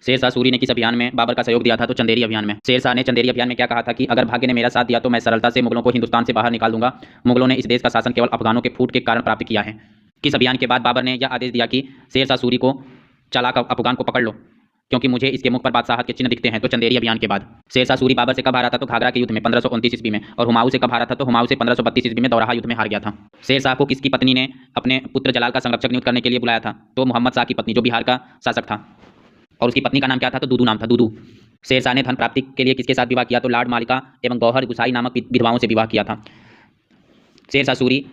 शेरशाह सूरी ने किस अभियान में बाबर का सहयोग दिया था? तो चंदेरी अभियान में। शेरशाह ने चंदेरी अभियान में क्या कहा था कि अगर भाग्य ने मेरा साथ दिया तो मैं सरलता से मुगलों को हिंदुस्तान से बाहर निकाल दूंगा। मुगलों ने इस देश का शासन केवल अफगानों के फूट के कारण प्राप्त किया है। किस अभियान के बाद बाबर ने यह आदेश दिया कि शेरशाह सूरी को चालाक अफगान को पकड़ लो, क्योंकि मुझे इसके मुख पर बादशाहत के चिन्ह दिखते हैं? तो चंदेरी अभियान के बाद। शेरशाह सूरी बाबर से कब हारा था? तो घाघरा के युद्ध में 1529 ईस्वी में। और हुमायूं से कब हारा था? तो हुमायूं से 1532 ईस्वी में दौराहा युद्ध में हार गया था। शेरशाह को किसकी पत्नी ने अपने पुत्र जलाल का संरक्षक नियुक्त करने के लिए बुलाया था? तो मोहम्मद शाह की पत्नी, जो बिहार का शासक था। और उसकी पत्नी का नाम क्या था? तो दूदू नाम था, दूदू। शेरशाह ने धन प्राप्ति के लिए किसके साथ विवाह किया? तो लाड मालिका एवं गौहर गुसाई नामक विधवाओं से विवाह किया था। शेरशाह सूरी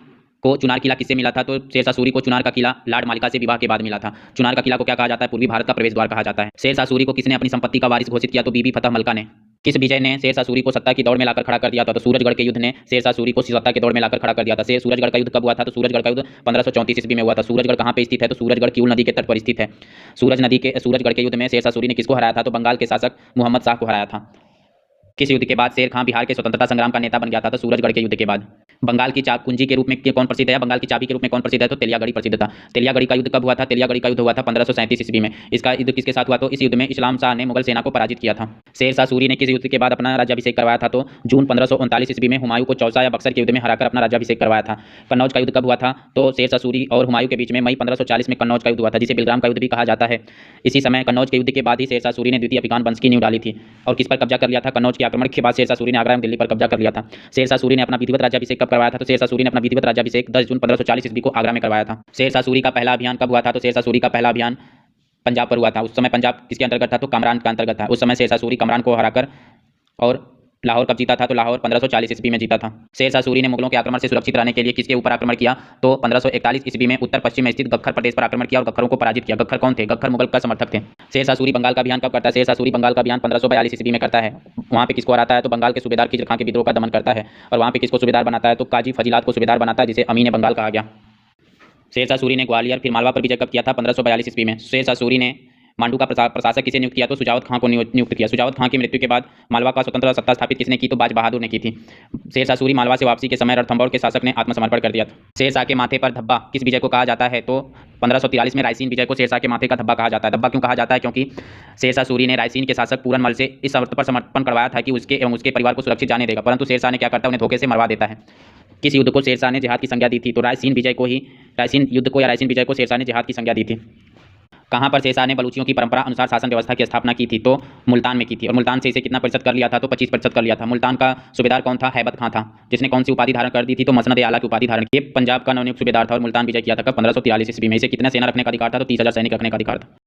को चुनार किला किससे मिला था? तो शेरशाह सूरी को चुनार का किला लाड मालिका से विवाह के बाद मिला था। चुनार का किला को क्या कहा जाता है? पूर्वी भारत का प्रवेश द्वार कहा जाता है। शेरशाह सूरी को किसने अपनी संपत्ति का वारिस घोषित किया? तो बीबी फतह मलका ने। किस विजय ने शेरशाह सूरी को सत्ता की दौड़ में लाकर खड़ा कर दिया था? तो सूरजगढ़ के युद्ध ने शेरशाह सूरी को सत्ता की दौड़ में लाकर खड़ा कर दिया था। सूरजगढ़ का युद्ध कब हुआ था? तो सूरजगढ़ का युद्ध 1534 ईस्वी में हुआ था। सूरजगढ़ कहाँ पे स्थित है? तो सूरजगढ़ किउल नदी के तट पर स्थित है। सूरजगढ़ के युद्ध में शेरशाह सूरी ने किसको हराया था? तो बंगाल के शासक मोहम्मद शाह को हराया था। किस युद्ध के बाद शेर खां बिहार के स्वतंत्रता संग्राम का नेता बन गया था? तो सूरजगढ़ के युद्ध के बाद। बंगाल की कुंजी के रूप में कौन प्रसिद्ध है? बंगाल की चाबी के रूप में कौन प्रसिद्ध है? तो तेलियागढ़ी प्रसिद्ध था। तेलियागढ़ी का युद्ध कब हुआ था? तेलियागढ़ी का युद्ध हुआ था 1537 ईस्वी में। इसका युद्ध किसके साथ हुआ? तो इस युद्ध में इस्लाम शाह ने मुगल सेना को पराजित किया था। शेरशाह सूरी ने किस युद्ध के बाद अपना राज्याभिषेक करवाया था? तो जून 1539 ईस्वी में हुमायूं को चौसा या बक्सर के युद्ध में हराकर अपना राज्याभिषेक करवाया था। कन्नौज का युद्ध कब हुआ था? तो शेरशाह सूरी और हुमायूं के बीच में मई 1540 में कन्नौज का युद्ध हुआ था, जिसे बिलग्राम का युद्ध भी कहा जाता है। इसी समय कन्नौज के युद्ध के बाद ही शेरशाह सूरी ने द्वितीय अफगान वंश की नींव डाली थी। और किस पर कब्जा कर लिया था? कन्नौज के आक्रमण के बाद शेरशाह सूरी ने आगरा एवं दिल्ली पर कब्जा कर लिया था। शेरशाह सूरी ने अपना विधिवत राज्याभिषेक कब करवाया था? तो शेरशाह सूरी ने अपना विधिवत राज्याभिषेक 10 जून 1540 ईस्वी को आगरा में करवाया था। शेरशाह सूरी का पहला अभियान कब हुआ था? तो शेरशाह सूरी का पहला अभियान पंजाब पर हुआ था। उस समय पंजाब किसके अंतर्गत था? तो कामरान का अंतर्गत था। उस समय शेरशाह सूरी कामरान को हराकर और लाहौर कब जीता था? तो लाहौर 1540 ईस्वी में जीता था। शेरशाह सूरी ने मुगलों के आक्रमण से सुरक्षित रहने के लिए किसके ऊपर आक्रमण किया? तो 1541 ईस्वी में उत्तर पश्चिम में स्थित गख्खर प्रदेश पर आक्रमण किया और गख्खरों को पराजित किया। गख्खर कौन थे? गख्खर मुगल का समर्थक थे। शेरशाह सूरी बंगाल का अभियान कब करता है? शेरशाह सूरी बंगाल का अभियान 1542 ईस्वी में करता है। वहाँ पे किसको हराता है? तो बंगाल के सूबेदार खिजर खां के विद्रोह का दमन करता है। और वहाँ पे किसको सूबेदार बनाता है? तो काजी फजीलात को सूबेदार बनाता है, जिसे अमीन बंगाल कहा गया। शेरशाह सूरी ने ग्वालियर फिर मालवा पर विजय कब किया था? 1542 ईस्वी में। शेरशाह सूरी ने मांडू का प्रशासक किसे नियुक्त किया? तो सुजावत खां को नियुक्त किया। सुजावत खां की मृत्यु के बाद मालवा का स्वतंत्र सत्ता स्थापित किसने की? तो बाज बहादुर ने की थी। शेरशाह सूरी मालवा से वापसी के समय रणथंभौर के शासक ने आत्मसमर्पण कर दिया था। शेरशाह के माथे पर धब्बा किस विजय को कहा जाता है? तो 1543 में रायसीन विजय को शेरशाह के माथे का धब्बा कहा जाता है। धब्बा क्यों कहा जाता है? क्योंकि शेरशाह सूरी ने रायसीन के शासक पूरनमल से इस शर्त पर समर्पण करवाया था कि उसके एवं उसके परिवार को सुरक्षित जाने देगा, परंतु शेरशाह ने क्या करता है? उन्हें धोखे से मरवा देता है। किस युद्ध को शेरशाह ने जिहाद की संज्ञा दी थी? तो रायसीन युद्ध को या रायसीन विजय को शेरशाह ने जिहाद की संज्ञा दी थी। कहाँ पर शेरशाह ने बलूचियों की परंपरा अनुसार शासन व्यवस्था की स्थापना की थी? तो मुल्तान में की थी। और मुल्तान से इसे कितना प्रतिशत कर लिया था? तो 25% कर लिया था। मुल्तान का सूबेदार कौन था? हैबत खां था, जिसने कौन सी उपाधि धारण कर दी थी? तो मसनद आला की उपाधि धारण की। पंजाब का नवनियुक्त सूबेदार था और मुल्तान विजय किया था कब? 1543 ईस्वी में। इसे कितना सेना रखने का अधिकार था? तो 30,000 सैनिक रखने का अधिकार था।